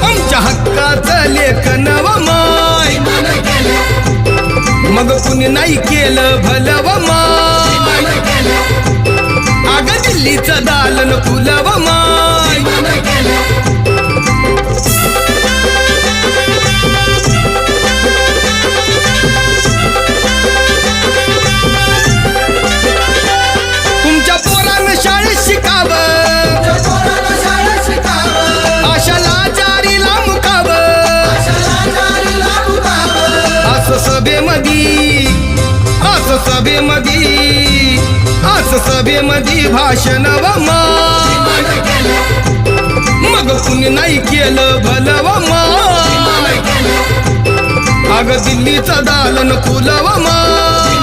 आमच्या हक्काचं लेखन व माय मग कुणी नाही केलं भलं व माय अग दिल्लीचं दालन फुलं व माय तुमच्या पोरानं शाळेत शिकावं आशाला जारीला मुकावं असं सभेमधी भाषण व माय मग कुणी नाही केलं भलं व माय अग दिल्लीचं दालन फुलं व माय